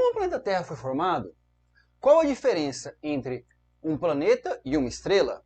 Como o planeta Terra foi formado? Qual a diferença entre um planeta e uma estrela?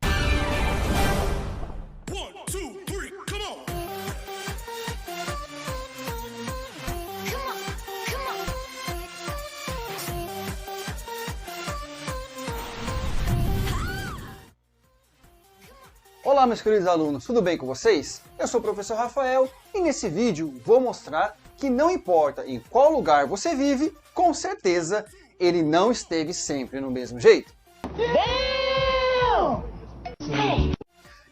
Olá, meus queridos alunos, tudo bem com vocês? Eu sou o professor Rafael e nesse vídeo vou mostrar que não importa em qual lugar você vive, com certeza ele não esteve sempre no mesmo jeito.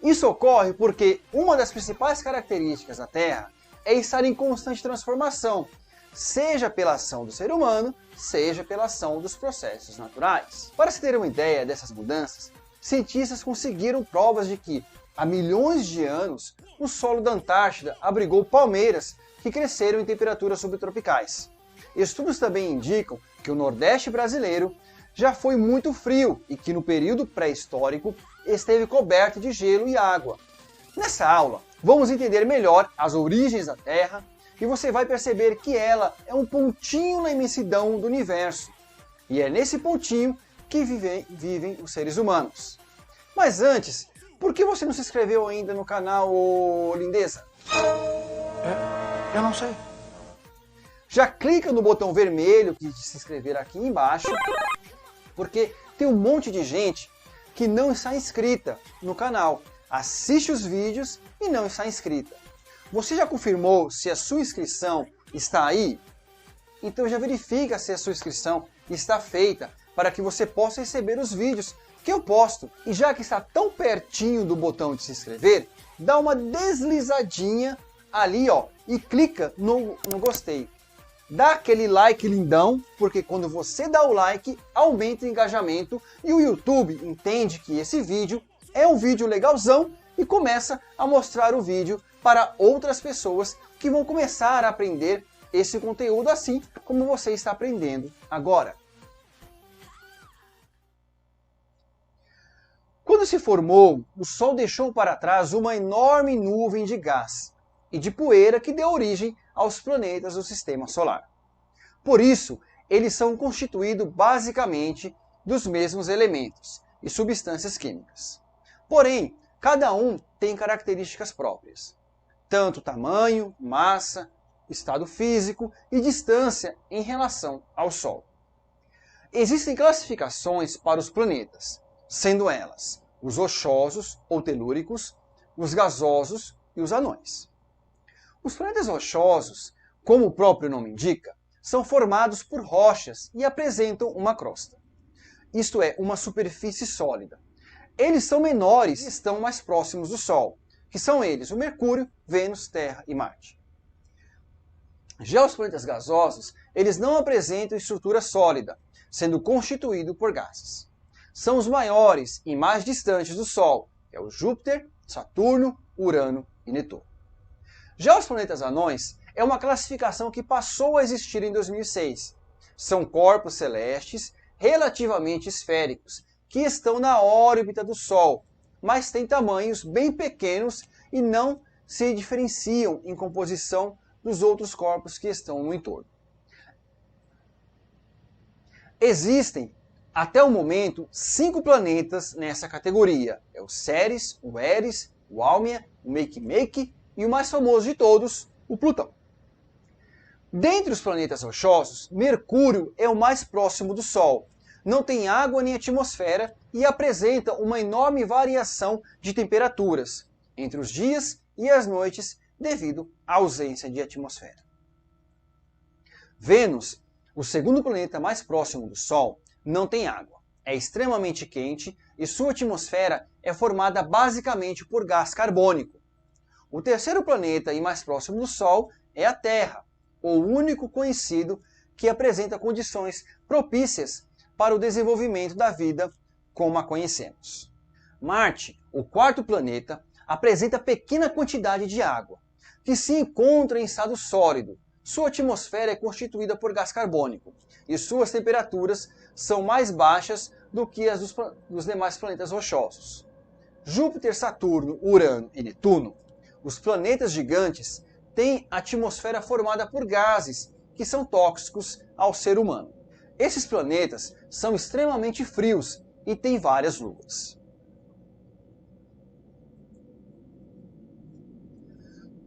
Isso ocorre porque uma das principais características da Terra é estar em constante transformação, seja pela ação do ser humano, seja pela ação dos processos naturais. Para se ter uma ideia dessas mudanças, cientistas conseguiram provas de que, há milhões de anos, o solo da Antártida abrigou palmeiras que cresceram em temperaturas subtropicais. Estudos também indicam que o Nordeste brasileiro já foi muito frio e que no período pré-histórico esteve coberto de gelo e água. Nessa aula, vamos entender melhor as origens da Terra e você vai perceber que ela é um pontinho na imensidão do universo. E é nesse pontinho que vivem os seres humanos. Mas antes, por que você não se inscreveu ainda no canal, ô lindeza? Eu não sei. Já clica no botão vermelho de se inscrever aqui embaixo, porque tem um monte de gente que não está inscrita no canal. Assiste os vídeos e não está inscrita. Você já confirmou se a sua inscrição está aí? Então já verifica se a sua inscrição está feita para que você possa receber os vídeos que eu posto. E já que está tão pertinho do botão de se inscrever, dá uma deslizadinha ali, ó, e clica no gostei. Dá aquele like lindão, porque quando você dá o like, aumenta o engajamento e o YouTube entende que esse vídeo é um vídeo legalzão e começa a mostrar o vídeo para outras pessoas que vão começar a aprender esse conteúdo assim como você está aprendendo agora. Quando se formou, o Sol deixou para trás uma enorme nuvem de gás e de poeira que deu origem aos planetas do Sistema Solar. Por isso, eles são constituídos basicamente dos mesmos elementos e substâncias químicas. Porém, cada um tem características próprias, tanto tamanho, massa, estado físico e distância em relação ao Sol. Existem classificações para os planetas, sendo elas os rochosos ou telúricos, os gasosos e os anões. Os planetas rochosos, como o próprio nome indica, são formados por rochas e apresentam uma crosta. Isto é, uma superfície sólida. Eles são menores e estão mais próximos do Sol, que são eles o Mercúrio, Vênus, Terra e Marte. Já os planetas gasosos, eles não apresentam estrutura sólida, sendo constituídos por gases. São os maiores e mais distantes do Sol, que é o Júpiter, Saturno, Urano e Netuno. Já os planetas anões é uma classificação que passou a existir em 2006. São corpos celestes relativamente esféricos, que estão na órbita do Sol, mas têm tamanhos bem pequenos e não se diferenciam em composição dos outros corpos que estão no entorno. Existem, até o momento, 5 planetas nessa categoria. É o Ceres, o Eris, o Almia, o Makemake e o mais famoso de todos, o Plutão. Dentre os planetas rochosos, Mercúrio é o mais próximo do Sol. Não tem água nem atmosfera e apresenta uma enorme variação de temperaturas entre os dias e as noites devido à ausência de atmosfera. Vênus, o segundo planeta mais próximo do Sol, não tem água. É extremamente quente e sua atmosfera é formada basicamente por gás carbônico. O terceiro planeta e mais próximo do Sol é a Terra, o único conhecido que apresenta condições propícias para o desenvolvimento da vida como a conhecemos. Marte, o quarto planeta, apresenta pequena quantidade de água, que se encontra em estado sólido. Sua atmosfera é constituída por gás carbônico e suas temperaturas são mais baixas do que as dos demais planetas rochosos. Júpiter, Saturno, Urano e Netuno, os planetas gigantes, têm atmosfera formada por gases que são tóxicos ao ser humano. Esses planetas são extremamente frios e têm várias luas.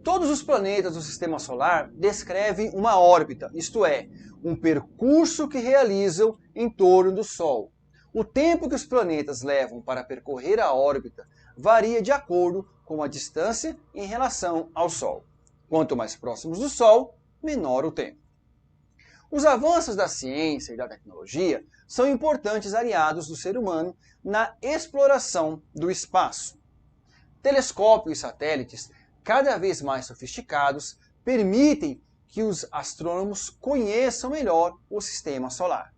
Todos os planetas do Sistema Solar descrevem uma órbita, isto é, um percurso que realizam em torno do Sol. O tempo que os planetas levam para percorrer a órbita varia de acordo com a distância em relação ao Sol. Quanto mais próximos do Sol, menor o tempo. Os avanços da ciência e da tecnologia são importantes aliados do ser humano na exploração do espaço. Telescópios e satélites cada vez mais sofisticados permitem que os astrônomos conheçam melhor o sistema solar.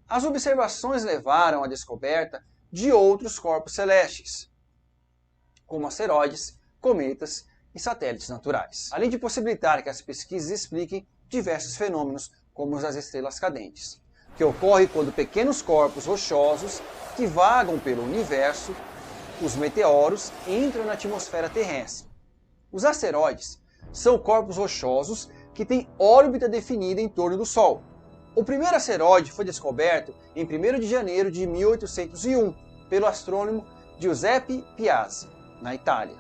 As observações levaram à descoberta de outros corpos celestes, como asteroides, cometas e satélites naturais, além de possibilitar que as pesquisas expliquem diversos fenômenos, como os das estrelas cadentes, que ocorre quando pequenos corpos rochosos que vagam pelo universo, os meteoros, entram na atmosfera terrestre. Os asteroides são corpos rochosos que têm órbita definida em torno do Sol. O primeiro asteroide foi descoberto em 1º de janeiro de 1801 pelo astrônomo Giuseppe Piazzi, na Itália.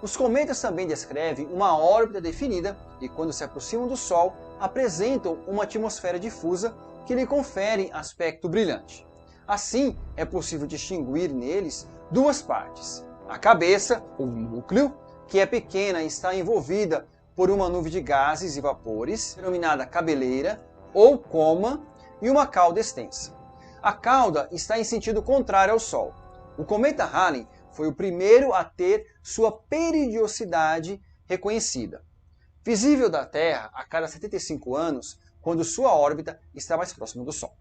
Os cometas também descrevem uma órbita definida e, quando se aproximam do Sol, apresentam uma atmosfera difusa que lhe confere aspecto brilhante. Assim, é possível distinguir neles duas partes: a cabeça, ou núcleo, que é pequena e está envolvida por uma nuvem de gases e vapores, denominada cabeleira ou coma, e uma cauda extensa. A cauda está em sentido contrário ao Sol. O cometa Halley foi o primeiro a ter sua periodicidade reconhecida, visível da Terra a cada 75 anos, quando sua órbita está mais próxima do Sol.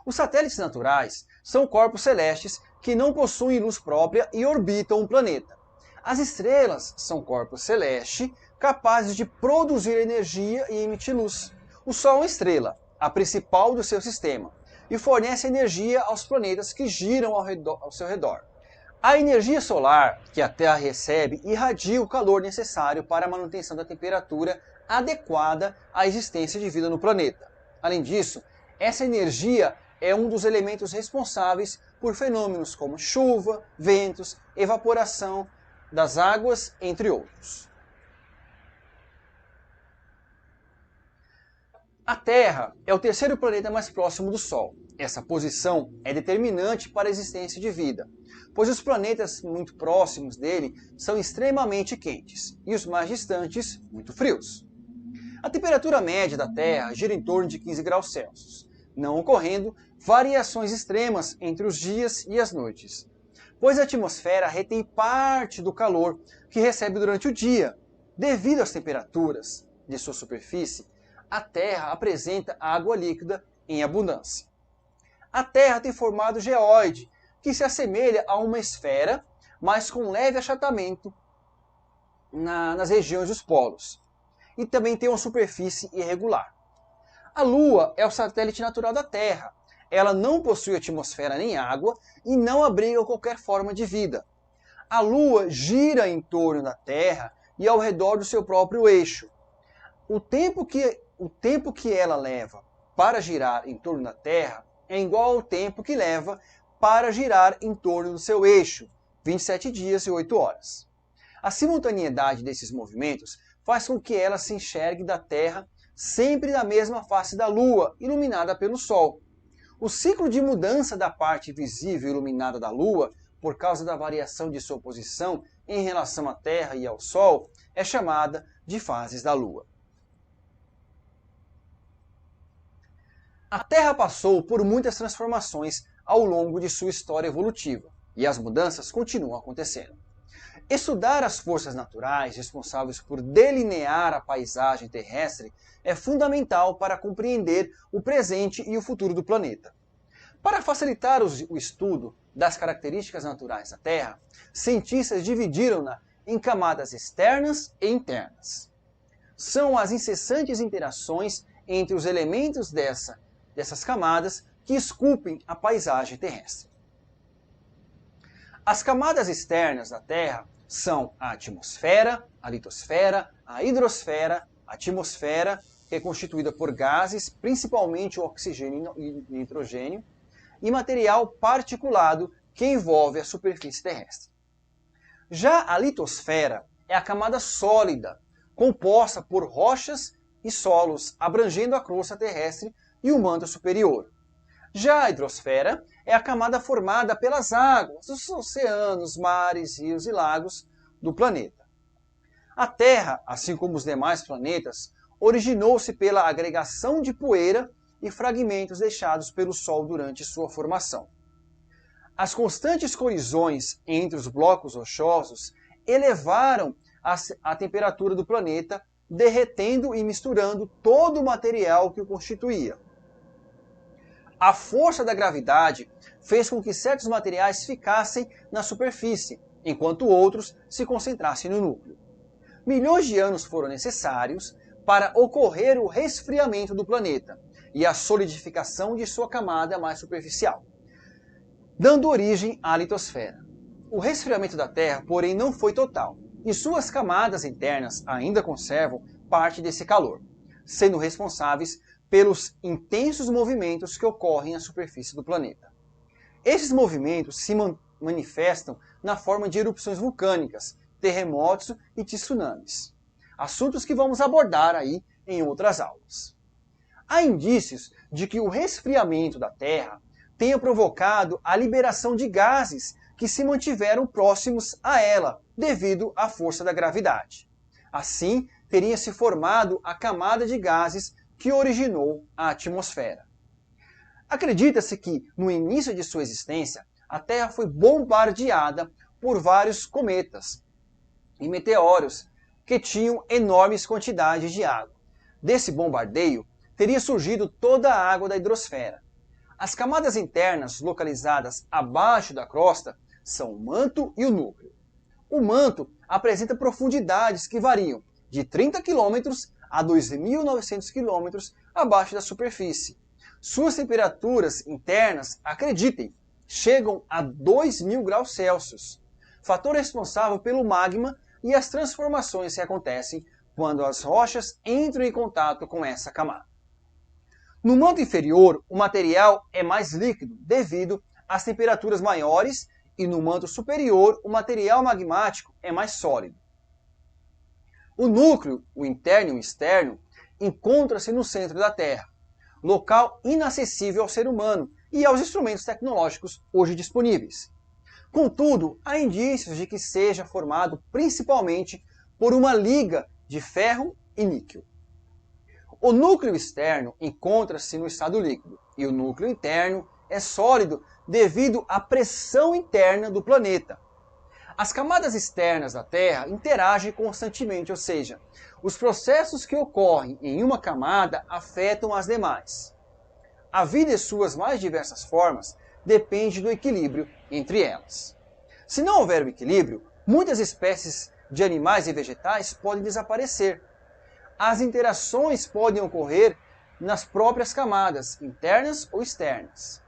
Os satélites naturais são corpos celestes que não possuem luz própria e orbitam um planeta. As estrelas são corpos celestes capazes de produzir energia e emitir luz. O Sol é uma estrela, a principal do seu sistema, e fornece energia aos planetas que giram ao seu redor. A energia solar que a Terra recebe irradia o calor necessário para a manutenção da temperatura adequada à existência de vida no planeta. Além disso, essa energia é um dos elementos responsáveis por fenômenos como chuva, ventos, evaporação das águas, entre outros. A Terra é o terceiro planeta mais próximo do Sol. Essa posição é determinante para a existência de vida, pois os planetas muito próximos dele são extremamente quentes e os mais distantes muito frios. A temperatura média da Terra gira em torno de 15 graus Celsius, não ocorrendo variações extremas entre os dias e as noites, pois a atmosfera retém parte do calor que recebe durante o dia. Devido às temperaturas de sua superfície, a Terra apresenta água líquida em abundância. A Terra tem formato geóide, que se assemelha a uma esfera, mas com leve achatamento nas regiões dos polos. E também tem uma superfície irregular. A Lua é o satélite natural da Terra. Ela não possui atmosfera nem água e não abriga qualquer forma de vida. A Lua gira em torno da Terra e ao redor do seu próprio eixo. O tempo que ela leva para girar em torno da Terra é igual ao tempo que leva para girar em torno do seu eixo, 27 dias e 8 horas. A simultaneidade desses movimentos faz com que ela se enxergue da Terra sempre na mesma face da Lua, iluminada pelo Sol. O ciclo de mudança da parte visível iluminada da Lua, por causa da variação de sua posição em relação à Terra e ao Sol, é chamada de fases da Lua. A Terra passou por muitas transformações ao longo de sua história evolutiva, e as mudanças continuam acontecendo. Estudar as forças naturais responsáveis por delinear a paisagem terrestre é fundamental para compreender o presente e o futuro do planeta. Para facilitar o estudo das características naturais da Terra, cientistas dividiram-na em camadas externas e internas. São as incessantes interações entre os elementos dessas camadas que esculpem a paisagem terrestre. As camadas externas da Terra são a atmosfera, a litosfera, a hidrosfera, a atmosfera que é constituída por gases, principalmente o oxigênio e nitrogênio, e material particulado que envolve a superfície terrestre. Já a litosfera é a camada sólida, composta por rochas e solos, abrangendo a crosta terrestre e o manto superior. Já a hidrosfera é a camada formada pelas águas dos oceanos, mares, rios e lagos do planeta. A Terra, assim como os demais planetas, originou-se pela agregação de poeira e fragmentos deixados pelo Sol durante sua formação. As constantes colisões entre os blocos rochosos elevaram a temperatura do planeta, derretendo e misturando todo o material que o constituía. A força da gravidade fez com que certos materiais ficassem na superfície, enquanto outros se concentrassem no núcleo. Milhões de anos foram necessários para ocorrer o resfriamento do planeta e a solidificação de sua camada mais superficial, dando origem à litosfera. O resfriamento da Terra, porém, não foi total, e suas camadas internas ainda conservam parte desse calor, sendo responsáveis pelos intensos movimentos que ocorrem na superfície do planeta. Esses movimentos se manifestam na forma de erupções vulcânicas, terremotos e tsunamis, assuntos que vamos abordar aí em outras aulas. Há indícios de que o resfriamento da Terra tenha provocado a liberação de gases que se mantiveram próximos a ela devido à força da gravidade. Assim, teria se formado a camada de gases que originou a atmosfera. Acredita-se que, no início de sua existência, a Terra foi bombardeada por vários cometas e meteoros que tinham enormes quantidades de água. Desse bombardeio, teria surgido toda a água da hidrosfera. As camadas internas, localizadas abaixo da crosta, são o manto e o núcleo. O manto apresenta profundidades que variam de 30 km a 2.900 km abaixo da superfície. Suas temperaturas internas, acreditem, chegam a 2.000 graus Celsius, fator responsável pelo magma e as transformações que acontecem quando as rochas entram em contato com essa camada. No manto inferior, o material é mais líquido devido às temperaturas maiores e no manto superior, o material magmático é mais sólido. O núcleo, o interno e o externo, encontra-se no centro da Terra, local inacessível ao ser humano e aos instrumentos tecnológicos hoje disponíveis. Contudo, há indícios de que seja formado principalmente por uma liga de ferro e níquel. O núcleo externo encontra-se no estado líquido e o núcleo interno é sólido devido à pressão interna do planeta. As camadas externas da Terra interagem constantemente, ou seja, os processos que ocorrem em uma camada afetam as demais. A vida e suas mais diversas formas depende do equilíbrio entre elas. Se não houver o equilíbrio, muitas espécies de animais e vegetais podem desaparecer. As interações podem ocorrer nas próprias camadas, internas ou externas.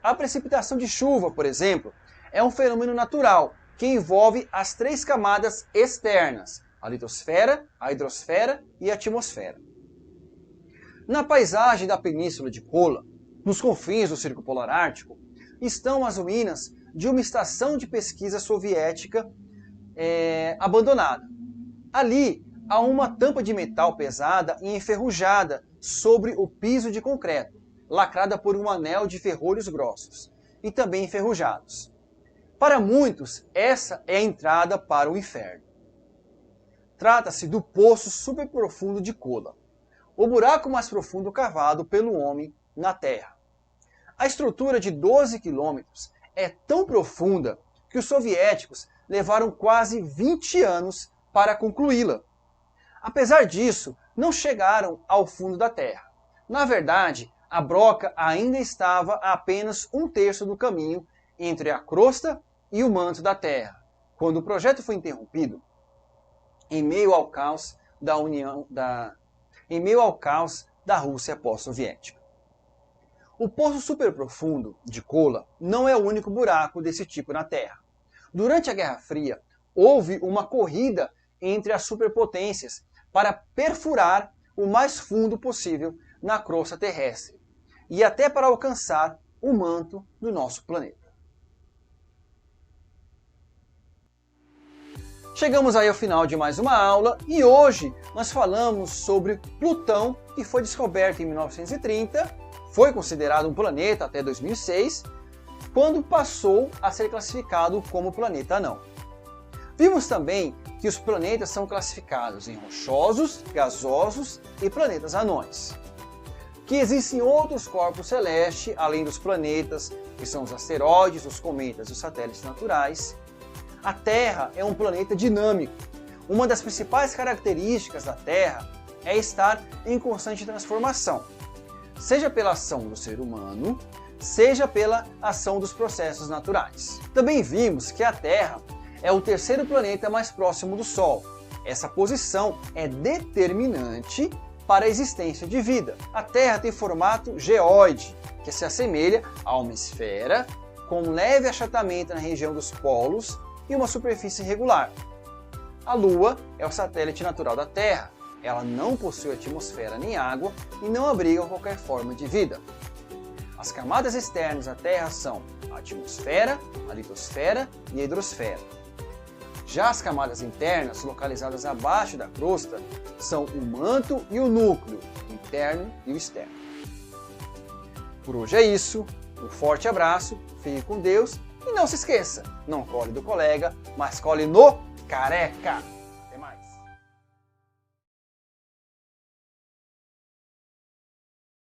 A precipitação de chuva, por exemplo, é um fenômeno natural que envolve as três camadas externas, a litosfera, a hidrosfera e a atmosfera. Na paisagem da Península de Kola, nos confins do Círculo Polar Ártico, estão as ruínas de uma estação de pesquisa soviética abandonada. Ali há uma tampa de metal pesada e enferrujada sobre o piso de concreto, lacrada por um anel de ferrolhos grossos e também enferrujados. Para muitos, essa é a entrada para o inferno. Trata-se do poço superprofundo de Kola, o buraco mais profundo cavado pelo homem na Terra. A estrutura de 12 quilômetros é tão profunda que os soviéticos levaram quase 20 anos para concluí-la. Apesar disso, não chegaram ao fundo da Terra. Na verdade, a broca ainda estava a apenas 1/3 do caminho entre a crosta e o manto da Terra, quando o projeto foi interrompido em meio ao caos da Rússia pós-soviética. O poço superprofundo de Kola não é o único buraco desse tipo na Terra. Durante a Guerra Fria, houve uma corrida entre as superpotências para perfurar o mais fundo possível na crosta terrestre e até para alcançar o manto do nosso planeta. Chegamos aí ao final de mais uma aula e hoje nós falamos sobre Plutão, que foi descoberto em 1930, foi considerado um planeta até 2006, quando passou a ser classificado como planeta anão. Vimos também que os planetas são classificados em rochosos, gasosos e planetas anões. Que existem outros corpos celestes, além dos planetas, que são os asteroides, os cometas e os satélites naturais. A Terra é um planeta dinâmico. Uma das principais características da Terra é estar em constante transformação, seja pela ação do ser humano, seja pela ação dos processos naturais. Também vimos que a Terra é o terceiro planeta mais próximo do Sol. Essa posição é determinante para a existência de vida. A Terra tem formato geóide, que se assemelha a uma esfera, com um leve achatamento na região dos polos e uma superfície irregular. A Lua é o satélite natural da Terra. Ela não possui atmosfera nem água e não abriga qualquer forma de vida. As camadas externas da Terra são a atmosfera, a litosfera e a hidrosfera. Já as camadas internas, localizadas abaixo da crosta, são o manto e o núcleo, o interno e o externo. Por hoje é isso, um forte abraço, fique com Deus e não se esqueça, não cole do colega, mas cole no careca!